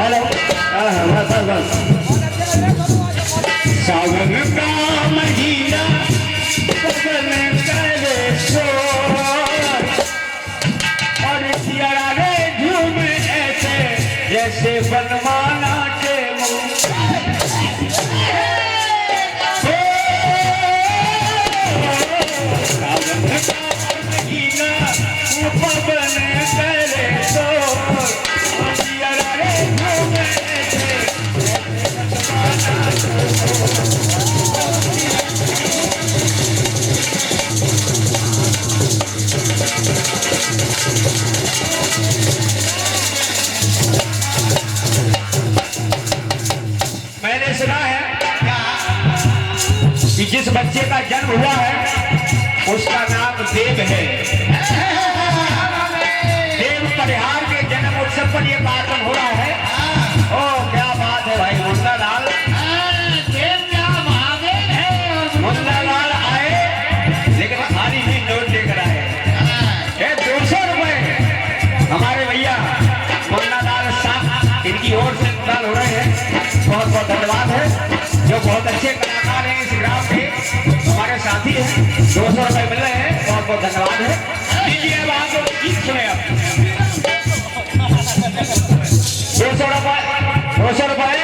Hello बस बस सावन का महीना सपने करे शोर और सियारा रे झूमे ऐसे जैसे बनवाना के मुंह सावन का महीना पवन करे शोर सियारा रे झूमे ऐसे मैंने सुना है कि जिस बच्चे का जन्म हुआ है उसका नाम देव है। देव परिहार के जन्म उत्सव पर यह कार्यक्रम हो रहा है। ओ क्या बात है भाई। मुन्ना लाल मुन्ना लाल आए लेकिन खाली ही नोट लेकर आए। 200 रुपए हमारे भैया मुन्ना लाल साहब इनकी ओर से दान हो रहे हैं। बहुत बहुत धन्यवाद है। जो बहुत अच्छे कलाकार हैं इस ग्राम के हमारे साथी हैं। 200 रुपए मिल रहे हैं। बहुत बहुत धन्यवाद है। लीजिए अब आप गीत सुने। अब 200 रुपए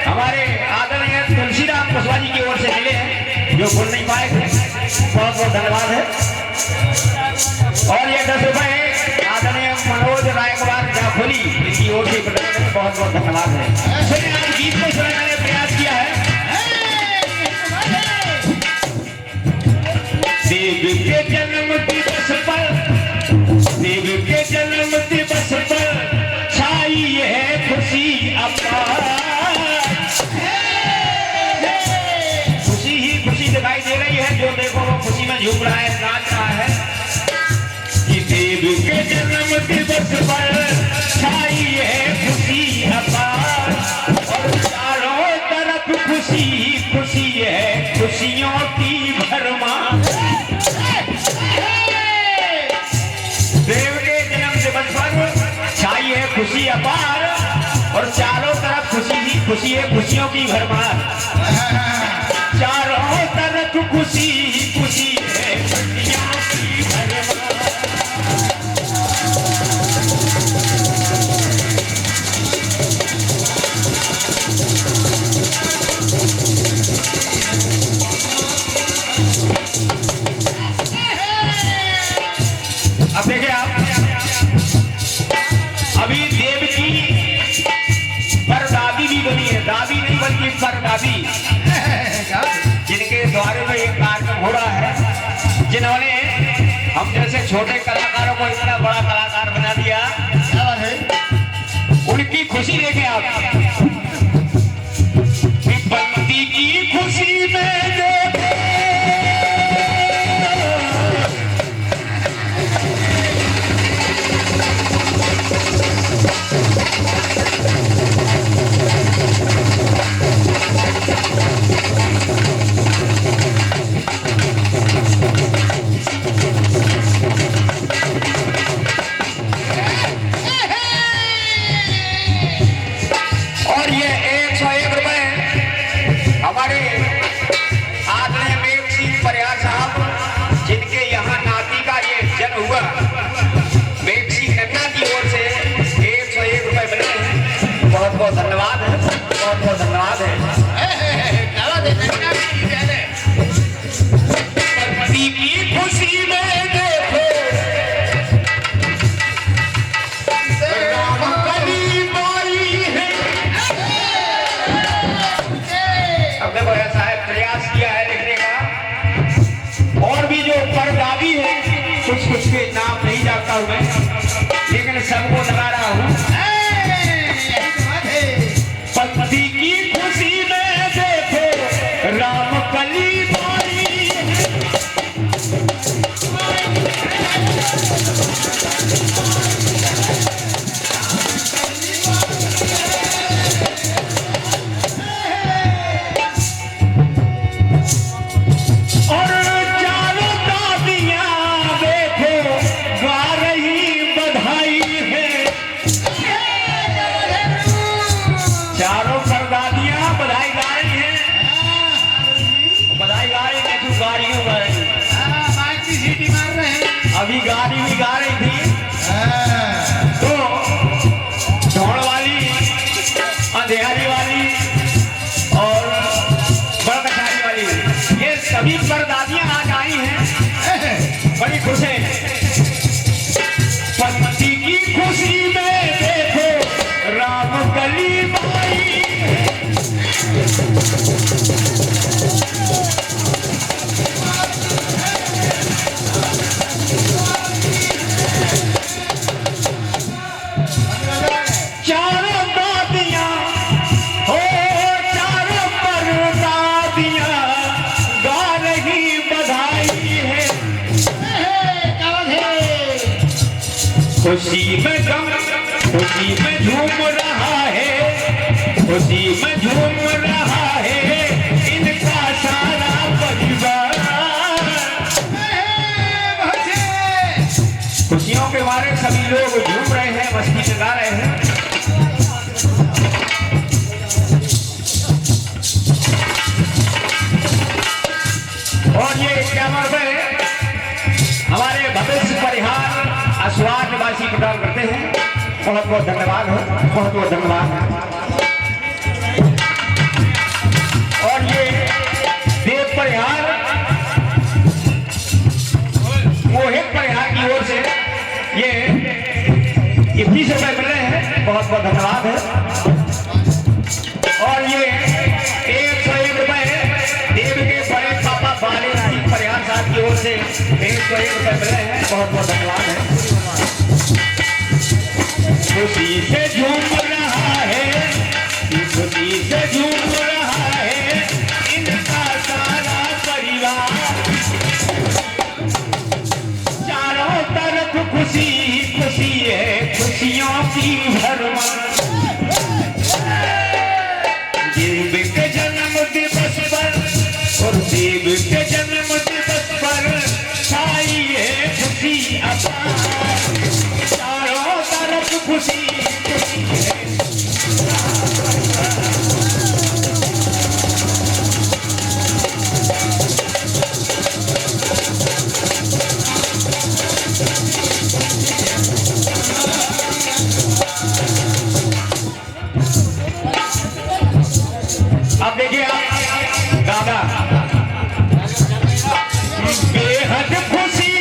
हमारे आदरणीय तुलसीराम कुशवाहा जी की ओर से मिले हैं जो बोल नहीं पाए थे। बहुत बहुत धन्यवाद है। और ये 10 रुपए आदरणीय मनोज रायकवार जाफोली इनकी ओर से प्रदान है। बहुत बहुत धन्यवाद है। सुनिए आज गीत को सुनाने का प्रयास किया है। देव के जन्म दिवस पर देव के जन्म दिवस पर छाई है खुशी अपार। खुशी ही खुशी दिखाई दे रही है। जो देखो वो खुशी में झूम रहा है नाच रहा है। कि देव के जन्म दिवस पर छाई है खुशी अपार और चारों तरफ खुशी खुशी है खुशियों की भरमार। देव के जन्म दिवस पर छाई है खुशी अपार और चारों तरफ खुशी ही खुशी है खुशियों की भरमार। चारों तरफ खुशी ही खुशी है खुशियों की भरमार। अब देखिए आप अभी देव की परदादी भी बनी है। दादी नहीं बल्कि परदादी जिनके द्वारे में एक कार्यक्रम हो रहा है। जिन्होंने हम जैसे छोटे कलाकारों को इतना बड़ा कलाकार बना दिया। उनकी खुशी देखें आप। बंदी की खुशी में देखो और ये 101 रुपए हमारे आदरणीय मेघ सिंह परिहार साहब जिनके यहाँ नाती का ये जन्म हुआ मेघ सिंह नन्ना की ओर से 101 रुपए मिले हैं। बहुत बहुत धन्यवाद है। बहुत बहुत धन्यवाद है। पति की खुशी में देखो प्रयास किया है लिखने का। और भी जो परदादी है कुछ कुछ के नाम नहीं जानता हूं मैं लेकिन सबको लगा रहा हूं। पति की खुशी में अभी गाड़ी भी गा रही थी तो ढोल वाली, अंधेरी वाली और बड़कछारी वाली, ये सभी परदादियां आज आई हैं, बड़ी खुश हैं। पति की खुशी में देखो राम कली बाई, खुशी में गम, खुशी में झूम रहा है, खुशी में झूम रहा है इनका सारा परिवार। खुशियों के मारे सभी लोग झूम रहे हैं, मस्ती लगा रहे हैं। और ये क्या मर्द है, हमारे भविष्य परिहार आस्वाद निवासी प्रदान करते हैं। बहुत बहुत धन्यवाद हो, बहुत बहुत धन्यवाद। और ये देव परिहार मोहित परिहार की ओर से ये 20 रुपए मिल रहे हैं, बहुत बहुत धन्यवाद है। और ये 101 रुपए देव के बड़े पापा बाले सिंह परिहार साहब की ओर से 101 रुपए मिल रहे हैं, बहुत बहुत धन्यवाद है। खुशी से झूम रहा है, खुशी से झूम रहा है इनका सारा परिवार। चारों तरफ खुशी खुशी है, खुशियों की भरमार। देव के जन्म दिवस पर और देव के जन्म दिवस पर छाई है खुशी अपार। चारों तरफ खुशी खुशी है। अब देखिए आप दादा बेहद खुशी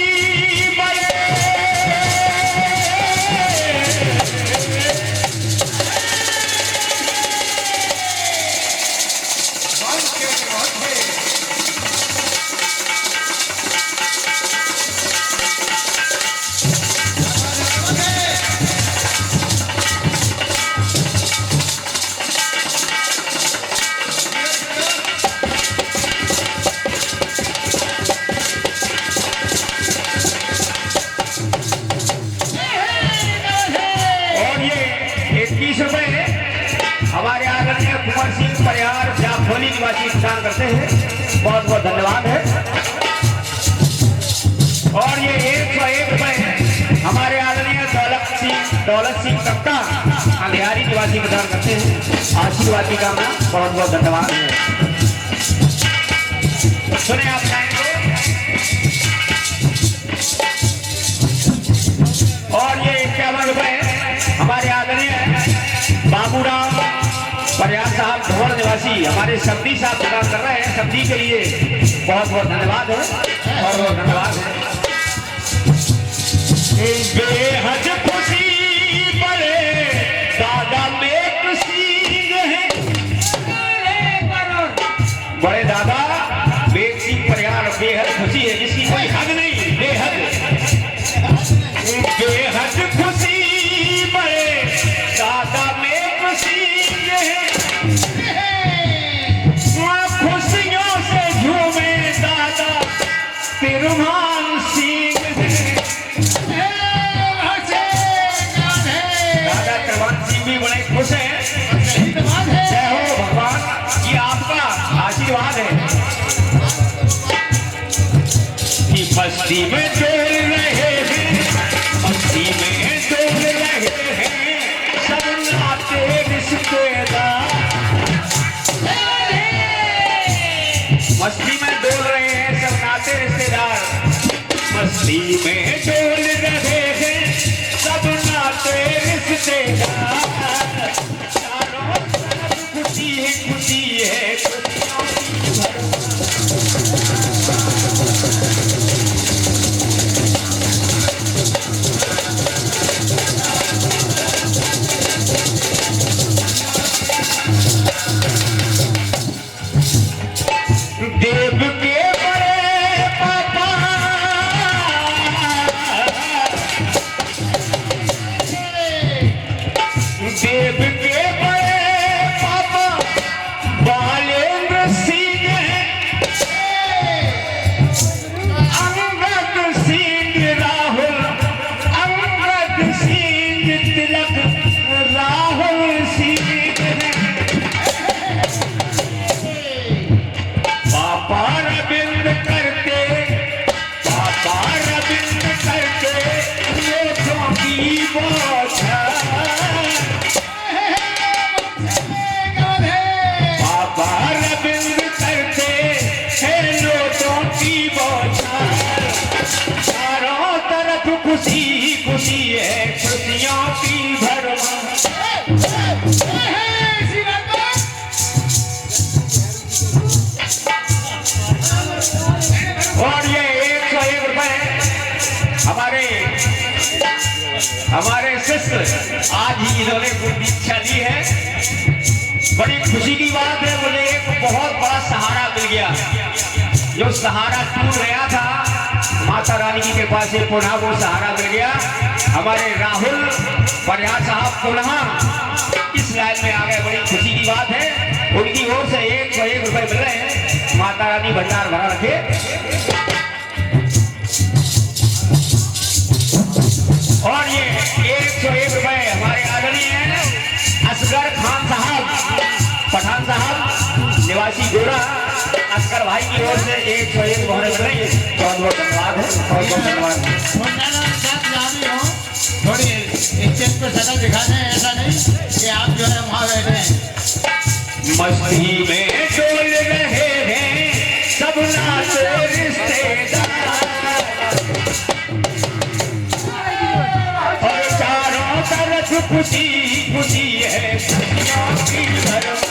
हमारे आदरणीय कुंवर सिंह परिहार जाफोली निवासी प्रदान करते हैं, बहुत बहुत धन्यवाद है। और ये 101 रुपए हमारे आदरणीय दौलत सिंह कप्ता अंधेरी निवासी प्रदान करते हैं, आशीर्वाद की कामना, बहुत बहुत धन्यवाद है। सुने आप और ये 51 रुपए हमारे आदरणीय बाबूराम परिहार साहब ढोल निवासी हमारे सब्जी साहब प्रदान कर रहे हैं, सब्जी के लिए बहुत बहुत धन्यवाद है, बहुत बहुत धन्यवाद है। बेहद खुशी बड़े दादा में सिंह है, बड़े दादा बेग सिंह परिहार बेहद खुशी है, जिसकी कोई हद नहीं, बेहद बेहद खुशी बड़े दादा में खुशियों से झूमे दादा तिरुमान सिंह। दादा तिरुमान सिंह भी बड़े खुश हैं। जय हो भगवान, ये आपका आशीर्वाद है कि मस्ती में डोल रहे हैं, मस्ती में डोल रहे हैं सब नाते रिश्तेदार। मस्ती में डोल रहे हैं सब नाते रिश्तेदार, मस्ती में के बड़े पापा बालेंद्र सिंह, अंगद सिंह राहुल, अंगद सिंह तिलक राहुल सिंह, पापा रविंद्र करते, पापा रविंद्र करते नोटों की बौछार, पापा रविंद्र करते हैं नोटों की बौछार, चारों तरफ खुशी खुशी है, खुशियों की भरमार। और ये 101 रुपए हमारे शिष्य आज ही इन्होंने दीक्षा दी है। बड़ी खुशी की बात है, मुझे एक बहुत बड़ा सहारा मिल गया। जो सहारा टूट गया था, माता रानी की कृपा से पुनः वो सहारा मिल गया। हमारे राहुल परिहार साहब पुनः इस लाइन में आ गए, बड़ी खुशी की बात है। उनकी ओर से 101 रुपए मिल रहे हैं। माता रानी भंडार भरा रखे। और ये 101 रुपए हमारे आदरणीय असगर खान साहब, पठान साहब, निवासी गोरा, असगर भाई की ओर से 101 बहुत बहुत धन्यवाद है। बहुत बहुत धन्यवाद। थोड़ी स्टेज पर शक्ल दिखाने, ऐसा नहीं कि आप जो है वहाँ बैठे हैं। मस्ती में डोल रहे हैं सब नाते रिश्तेदार, और चारों तरफ खुशी खुशी है, खुशियों की भरमार।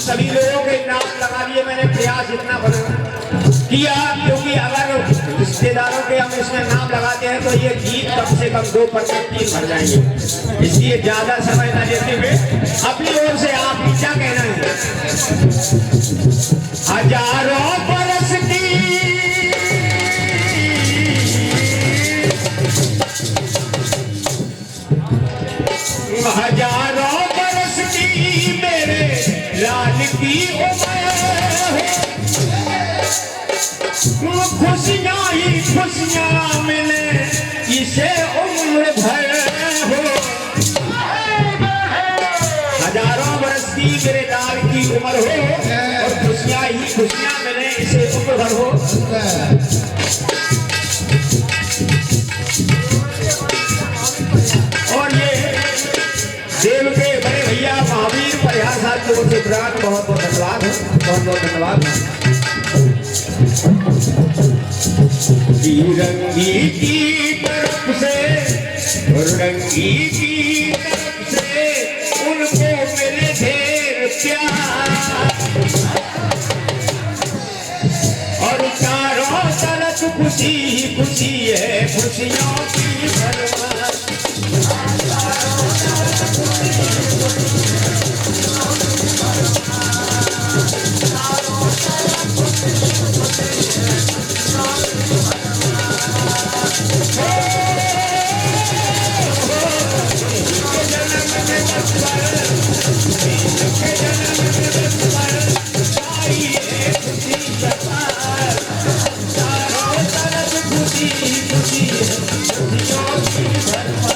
सभी लोगों के नाम लगा लिए। मैंने प्रयास इतना किया क्योंकि अगर रिश्तेदारों के हम इसमें नाम लगाते हैं तो ये गीत कम से कम 2% 3 भर जाएंगे, इसलिए ज्यादा समय न लेते हुए अपनी ओर से आप क्या कहना है। हजारों बरस की हजारों बरस की मेरे लाल की उम्र, खुशियाँ ही खुशियाँ मिले इसे उम्र भर हो। हजारों बरस की मेरे लाल की उम्र हो और खुशियाँ ही खुशियाँ मिले इसे उम्र भर हो। परिहार साहब की ओर से विराट बहुत बहुत धन्यवाद है, बहुत बहुत धन्यवाद। रंगी की तरफ से, रंगी की तरफ से उनको मेरे ढेर प्यार, और चारों तरफ खुशी खुशी है, खुशियों की भरमार। खुशी खुशी खुशियों की भरमार।